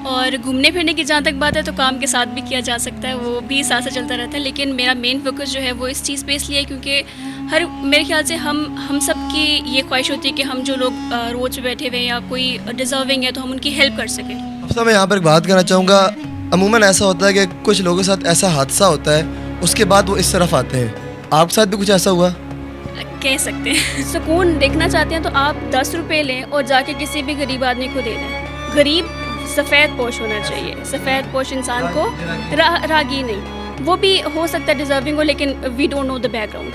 और घूमने फिरने की जहाँ तक बात है तो काम के साथ भी किया जा सकता है, वो भी साथ साथ चलता रहता है। लेकिन मेरा मेन फोकस जो है वो इस चीज़ पे इसलिए है क्योंकि हर मेरे ख्याल से हम सब की ये ख्वाहिश होती है कि हम जो लोग रोड पे बैठे हुए हैं या कोई डिज़र्विंग है तो हम उनकी हेल्प कर सकें। अब मैं यहाँ पर एक बात करना चाहूँगा। अमूमन ऐसा होता है कि कुछ लोगों के साथ ऐसा हादसा होता है, उसके बाद वो इस तरफ आते हैं। आपके साथ भी कुछ ऐसा हुआ? कह सकते हैं सुकून देखना चाहते हैं तो आप 10 रुपये लें और जाके किसी भी गरीब आदमी को दे दें। गरीब सफ़ेद पोश होना चाहिए, सफ़ेद पोश इंसान को रागी नहीं, वो भी हो सकता है डिज़र्विंग हो, लेकिन we don't know the background.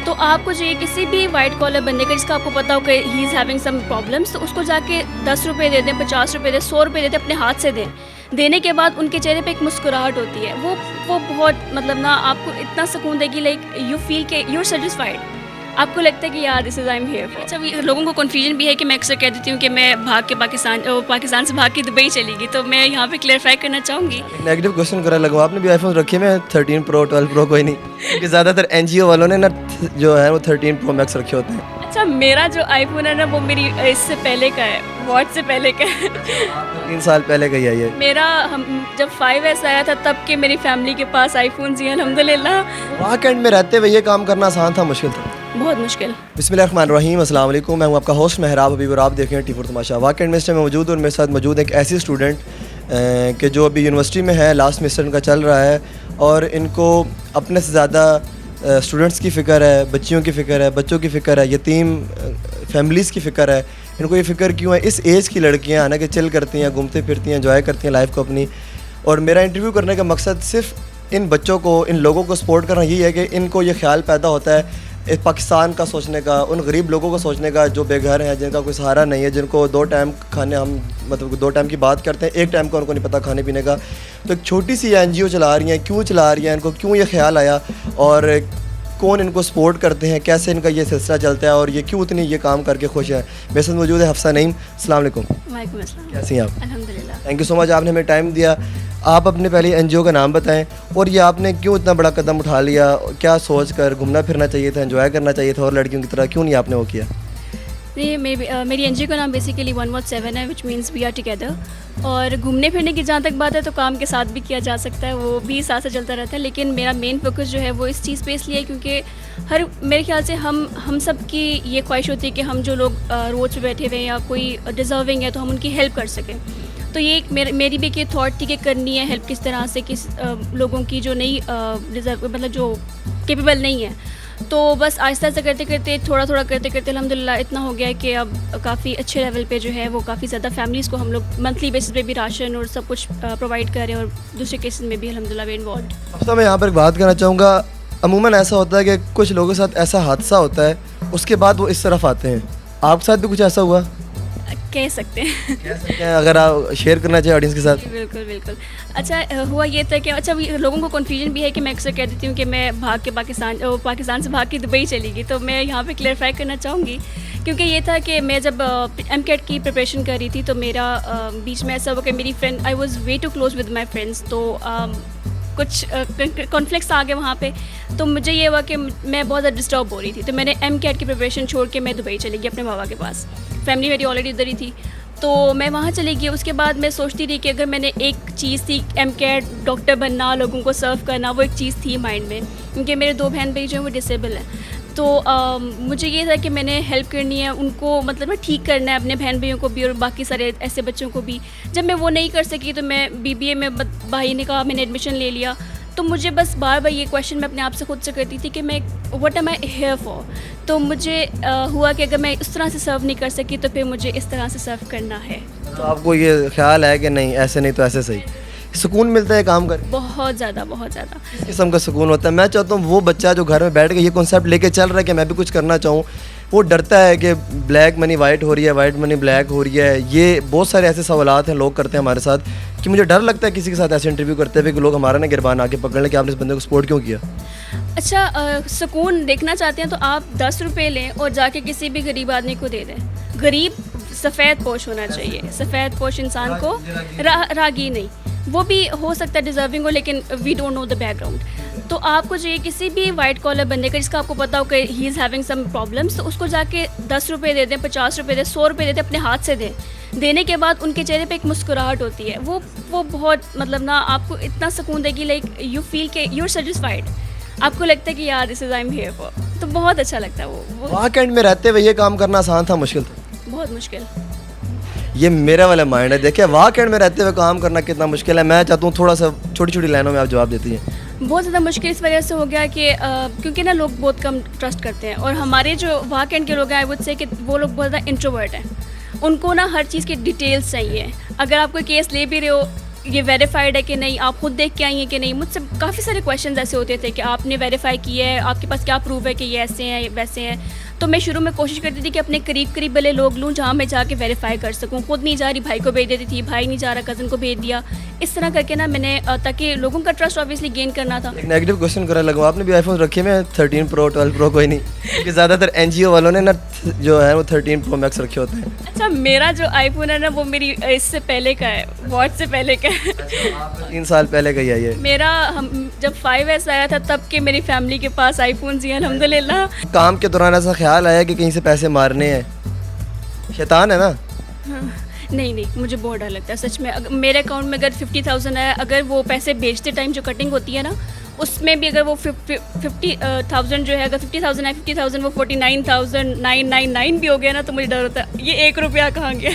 तो आपको चाहिए किसी भी वाइट कॉलर बंदे का जिसका आपको पता हो कि he is having some problems, तो उसको जाके 10 रुपये दे दें, 50 रुपये दें, 100 रुपये दे दें, अपने हाथ से दें। देने के बाद उनके चेहरे पे एक मुस्कुराहट होती है, वो बहुत मतलब ना आपको इतना सुकून देगी, लाइक यू फील के यू आर सेटिस्फाइड। आपको लगता है कि यार this is I am here for. अच्छा, लोगों को कन्फ्यूजन भी है कि मैं अक्सर कह देती हूँ कि मैं भाग के पाकिस्तान से भाग के दुबई चली गई, तो मैं यहाँ पे क्लेरिफाई करना चाहूँगी। नेगेटिव क्वेश्चन करा लगवा, आपने भी आईफोन रखे हैं 13 प्रो 12 प्रो कोई नहीं, क्योंकि ज़्यादातर NGO वालों ने ना जो है वो 13 प्रो मैक्स रखे होते हैं। अच्छा, मेरा जो आईफोन है ना वो मेरी इससे पहले का है, वॉट से पहले का है 3 साल पहले का ही है ये। मेरा जब 5S आया था तब के मेरी फैमिली के पास आईफोन ही अल्हम्दुलिल्लाह। वहाँ कैंट में रहते हुए ये काम करना आसान था, मुश्किल था? बहुत मुश्किल। बिस्मिल्लाहिर्रहमानिर्रहीम, अस्सलाम वालेकुम। मैं हूँ आपका होस्ट मेहराब हबीब और आप देख रहे हैं टी4 तमाशा। वाकई में इस टाइम में मौजूद और मेरे साथ मौजूद एक ऐसी स्टूडेंट कि जो अभी यूनिवर्सिटी में है, लास्ट सेमेस्टर इनका चल रहा है और इनको अपने से ज़्यादा स्टूडेंट्स की फ़िक्र है, बच्चियों की फ़िक्र है, बच्चों की फ़िक्र है, यतीम फैमिलीज़ की फ़िक्र है। इनको ये फ़िक्र क्यों है? इस एज की लड़कियाँ ना कि चिल करती हैं, घूमती फिरती हैं, एंजॉय करती हैं लाइफ को अपनी। और मेरा इंटरव्यू करने का मकसद सिर्फ इन बच्चों को, इन लोगों को सपोर्ट करना यही है कि इनको ये ख्याल पैदा होता है इस पाकिस्तान का सोचने का, उन गरीब लोगों को सोचने का जो बेघर हैं, जिनका कोई सहारा नहीं है, जिनको 2 टाइम खाने, हम मतलब 2 टाइम की बात करते हैं, 1 टाइम का उनको नहीं पता खाने पीने का। तो एक छोटी सी NGO चला रही हैं, क्यों चला रही हैं, इनको क्यों ये ख्याल आया और कौन इनको सपोर्ट करते हैं, कैसे इनका ये सिलसिला चलता है और ये क्यों इतनी ये काम करके खुश है। मेरे साथ मौजूद है हफ्सा नईम। अस्सलाम वालेकुम। वालेकुम अस्सलाम। कैसी हैं आप? अल्हम्दुलिल्लाह। थैंक यू सो मच, आपने हमें टाइम दिया। आप अपने पहले NGO का नाम बताएं और ये आपने क्यों इतना बड़ा कदम उठा लिया? क्या सोच कर? घूमना फिरना चाहिए था, एंजॉय करना चाहिए था और लड़कियों की तरह, क्यों नहीं आपने वो किया? नहीं, मेरी NGO का नाम बेसिकली 117 है, which means we are together. और घूमने फिरने की जहाँ तक बात है तो काम के साथ भी किया जा सकता है, वो भी साथ साथ चलता रहता है। लेकिन मेरा मेन फोकस जो है वो इस चीज़ पे इसलिए है क्योंकि मेरे ख्याल से हम सब की ये ख्वाहिश होती है कि हम जो लोग रोड पे बैठे हुए हैं या कोई डिज़र्विंग है तो हम उनकी हेल्प कर सकें। तो ये एक मेरी भी एक थॉट थी कि करनी है हेल्प किस तरह से, किस लोगों की जो नहीं डिज़र्व मतलब जो कैपेबल नहीं है। तो बस आहिस्ता आहिस्ता करते करते, थोड़ा थोड़ा करते करते अल्हम्दुलिल्लाह इतना हो गया है कि अब काफ़ी अच्छे लेवल पे जो है वो काफ़ी ज़्यादा फैमिलीज़ को हम लोग मंथली बेसिस पे भी राशन और सब कुछ प्रोवाइड कर रहे हैं और दूसरे केसेस में भी अल्हम्दुलिल्लाह वे इन्वॉल्व। अब मैं यहाँ पर एक बात करना चाहूँगा। अमूमन ऐसा होता है कि कुछ लोगों के साथ ऐसा हादसा होता है, उसके बाद वो इस तरफ आते हैं। आपके साथ भी कुछ ऐसा हुआ? कह सकते हैं अगर आप शेयर करना चाहिए ऑडियंस के साथ। बिल्कुल बिल्कुल। अच्छा, हुआ ये था कि अच्छा लोगों को कन्फ्यूजन भी है कि मैं अक्सर कह देती हूँ कि मैं भाग के पाकिस्तान से भाग के दुबई चली गई, तो मैं यहाँ पे क्लेरिफाई करना चाहूँगी क्योंकि ये था कि मैं जब MCAT की प्रिपरेशन कर रही थी तो मेरा बीच में ऐसा हुआ कि मेरी friend, I was way too close with my friends, तो कुछ कॉन्फ्लिक्ट्स आ गए वहाँ पे। तो मुझे ये हुआ कि मैं बहुत ज़्यादा डिस्टर्ब हो रही थी, तो मैंने MCAT की प्रिपरेशन छोड़ के मैं दुबई चली गई अपने बाबा के पास। फैमिली मेरी ऑलरेडी इधर ही थी, तो मैं वहाँ चली गई। उसके बाद मैं सोचती रही कि अगर मैंने एक चीज़ थी MCAT, डॉक्टर बनना, लोगों को सर्व करना, वो एक चीज़ थी माइंड में, क्योंकि मेरे 2 बहन भाई जो हैं वो डिसेबल हैं। तो मुझे ये था कि मैंने हेल्प करनी है उनको, मतलब ठीक करना है अपने बहन भाइयों को भी और बाकी सारे ऐसे बच्चों को भी। जब मैं वो नहीं कर सकी तो मैं BBA में, भाई ने कहा, मैंने एडमिशन ले लिया। तो मुझे बस बार बार ये क्वेश्चन मैं अपने आप से खुद से करती थी कि मैं what am I hear for. तो मुझे हुआ कि अगर मैं उस तरह से सर्व नहीं कर सकी तो फिर मुझे इस तरह से सर्व करना है। तो आपको ये ख्याल है कि नहीं, ऐसे नहीं तो ऐसे सही, सुकून मिलता है काम कर? बहुत ज़्यादा, बहुत ज़्यादा। इस किस्म का सुकून होता है। मैं चाहता हूँ वो बच्चा जो घर में बैठ के ये कॉन्सेप्ट लेके चल रहा है कि मैं भी कुछ करना चाहूँ, वो डरता है कि ब्लैक मनी वाइट हो रही है, वाइट मनी ब्लैक हो रही है। ये बहुत सारे ऐसे सवालात हैं लोग करते हैं हमारे साथ कि मुझे डर लगता है किसी के साथ ऐसे इंटरव्यू करते हुए कि लोग हमारा ना गिरबान आके पकड़ लें कि आपने इस बंदे को सपोर्ट क्यों किया। अच्छा, सुकून देखना चाहते हैं तो आप 10 रुपये लें और जाके किसी भी गरीब आदमी को दे दें। गरीब सफ़ेद पोश होना चाहिए, सफ़ेद पोश इंसान को रागी नहीं, वो भी हो सकता है डिज़र्विंग हो, लेकिन we don't know the background. तो आपको चाहिए किसी भी वाइट कॉलर बंदे का जिसका आपको पता हो कि he is having some problems, तो उसको जाके 10 रुपये दे दें, 50 रुपये दें, 100 रुपये दे दें, अपने हाथ से दें। देने के बाद उनके चेहरे पे एक मुस्कुराहट होती है, वो बहुत मतलब ना आपको इतना सुकून देगी, लाइक यू फील के यू आर सेटिस्फाइड, आपको लगता है कि यार this is I am here for, तो बहुत अच्छा लगता है वो वहाँ कैंट में रहते हुए ये काम करना आसान था, मुश्किल था? बहुत मुश्किल। ये मेरा वाला माइंड है। देखिए वहाँ कैंट में रहते हुए काम करना कितना मुश्किल है, मैं चाहता हूँ थोड़ा सा छोटी छोटी लाइनों में आप जवाब देती हैं। बहुत ज़्यादा मुश्किल इस वजह से हो गया कि क्योंकि ना लोग बहुत कम ट्रस्ट करते हैं, और हमारे जो वहाँ कैंट के लोग हैं आई वुड से कि वो लोग बहुत ज़्यादा इंट्रोवर्ट हैं, उनको ना हर चीज़ की डिटेल्स चाहिए। अगर आप कोई केस ले भी रहे हो, ये वेरीफाइड है कि नहीं, आप खुद देख के आई हैं कि नहीं। मुझसे काफ़ी सारे क्वेश्चंस ऐसे होते थे कि आपने वेरीफाई किया है, आपके पास क्या प्रूफ है कि ये ऐसे हैं वैसे हैं। तो मैं शुरू में कोशिश करती थी कि अपने करीब करीब वाले लोग लूँ जहाँ मैं जाके वेरीफाई कर सकूँ। खुद नहीं जा रही, भाई को भेज देती थी, भाई नहीं जा रहा, कज़न को भेज दिया। इस तरह करके ना मैंने ताकि लोगों का ट्रस्ट ऑब्वियसली गेन करना था। एक नेगेटिव क्वेश्चन करने लगा, आपने भी आईफोन रखे हुए हैं 13 प्रो 12 प्रो कोई नहीं? क्योंकि ज़्यादातर NGO वालों ने ना जो है वो 13 प्रो मैक्स रखे होते हैं। अच्छा, मेरा जो आईफोन है ना वो मेरी इससे पहले का है, वॉच से पहले का है। 3 साल पहले का ही है ये। मेरा जब 5S आया था तब के मेरी फैमिली के पास आईफोन ही है अल्हम्दुलिल्लाह। काम के दौरान ऐसा ख्याल आया कि कहीं से पैसे मारने हैं? शैतान है ना? हाँ, नहीं मुझे बहुत डर लगता है सच में। अगर मेरे अकाउंट में अगर 50,000 है, अगर वो पैसे बेचते टाइम जो कटिंग होती है ना, उसमें भी अगर वो 50,000 जो है, अगर 50,000 है, 50,000 वो 49,999 भी हो गया ना, तो मुझे डर होता है ये 1 रुपया कहाँ गया।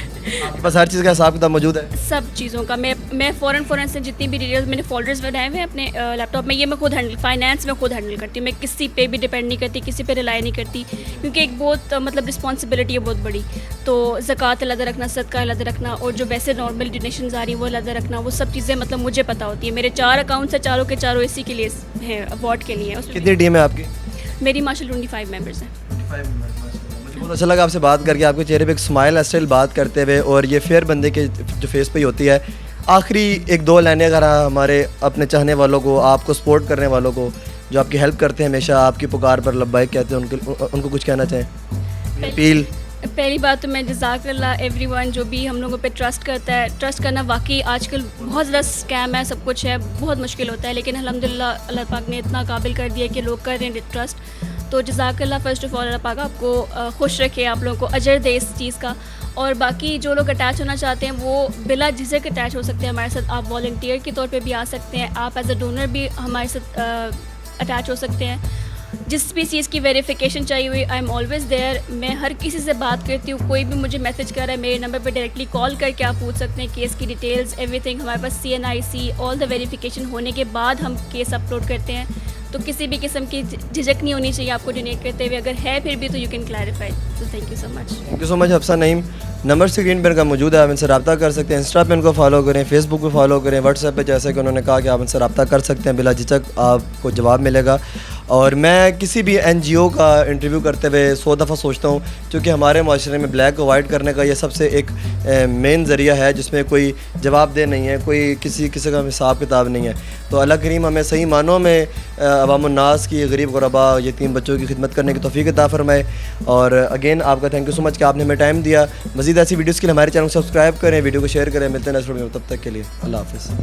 आपके पास हर चीज़ का हिसाब किताब मौजूद है? सब चीज़ों का मैं फ़ौरन से जितनी भी डिटेल्स मैंने फोल्डर्स बनाए हुए हैं अपने लैपटॉप में, ये मैं खुद हैंडल, फाइनेंस में खुद हैंडल करती हूँ। मैं किसी पे भी डिपेंड नहीं करती, किसी पे रिलाई नहीं करती, क्योंकि एक बहुत मतलब रिस्पॉन्सिबिलिटी है बहुत बड़ी। तो ज़कात अलग रखना, सदका अलग रखना, और जो वैसे नॉर्मल डोनेशंस आ रही हैं वो अलग रखना, वो सब चीज़ें मतलब मुझे पता होती है। मेरे 4 अकाउंट्स है, चारों के चारों इसी के लिए हैं, अवार्ड के लिए। कितनी टीम है आपकी? मेरी माशाल्लाह 25 मेंबर्स हैं। मुझे बहुत अच्छा लगा आपसे बात करके, आपके चेहरे पे एक स्माइल है स्टिल बात करते हुए, और ये फेयर बंदे के जो फेस पे ही होती है। आखिरी 1-2 लाइनें अगर हमारे अपने चाहने वालों को, आपको सपोर्ट करने वालों को, जो आपकी हेल्प करते हैं, हमेशा आपकी पुकार पर लब्बाइक कहते हैं, उनको कुछ कहना चाहें? अपील। पहली बात तो मैं जज़ाकल्लाह एवरीवन जो भी हम लोगों पे ट्रस्ट करता है। ट्रस्ट करना वाकई आजकल बहुत ज़्यादा स्कैम है, सब कुछ है, बहुत मुश्किल होता है, लेकिन अल्हम्दुलिल्लाह अल्लाह पाक ने इतना काबिल कर दिया कि लोग कर रहे हैं ट्रस्ट। तो जज़ाकल्लाह फर्स्ट ऑफ़ ऑल, अल्लाह पाक आपको खुश रखे, आप लोगों को अजर दे इस चीज़ का। और बाकी जो लोग अटैच होना चाहते हैं वो बिला झिझक अटैच हो सकते हैं हमारे साथ। आप वॉलंटियर के तौर पे भी आ सकते हैं, आप एज अ डोनर भी हमारे साथ अटैच हो सकते हैं। जिस भी चीज़ की वेरिफिकेशन चाहिए हुई, आई एम ऑलवेज़ देयर। मैं हर किसी से बात करती हूँ, कोई भी मुझे मैसेज कर रहा है मेरे नंबर पे डायरेक्टली कॉल करके आप पूछ सकते हैं केस की डिटेल्स, एवरीथिंग। हमारे पास CNIC ऑल द वेरिफिकेशन होने के बाद हम केस अपलोड करते हैं, तो किसी भी किस्म की झिझक नहीं होनी चाहिए आपको डोनेट करते हुए। अगर है फिर भी तो यू कैन क्लैरिफाई। तो thank you so much. Thank you so much Hafsa Naeem. Number screen पर इनका मौजूद है, आप इनसे रब्ता कर सकते हैं। इंस्टा पे इनको फॉलो करें, फेसबुक पे फॉलो करें, व्हाट्सएप पे जैसे कि उन्होंने कहा कि आप इनसे रब्ता कर सकते हैं, बिला झिझक आपको जवाब मिलेगा। और मैं किसी भी NGO का इंटरव्यू करते हुए 100 दफ़ा सोचता हूँ, क्योंकि हमारे माशरे में ब्लैक को वाइट करने का ये सबसे एक मेन ज़रिया है जिसमें कोई जवाबदेह नहीं है, कोई किसी का हिसाब किताब नहीं है। तो अल्लाह करीम हमें सही मानों में अवामुन्नास की, गरीब गुरबा, यतीम बच्चों की खिदमत करने की तौफीक अता फरमाए। और अगेन आपका थैंक यू सो मच कि आपने हमें टाइम दिया। मज़ीद ऐसी वीडियोज़ के लिए हमारे चैनल को सब्सक्राइब करें, वीडियो को शेयर करें। मिलते हैं नेक्स्ट वीडियो में, तब तक के लिए अल्लाह हाफ़िज़।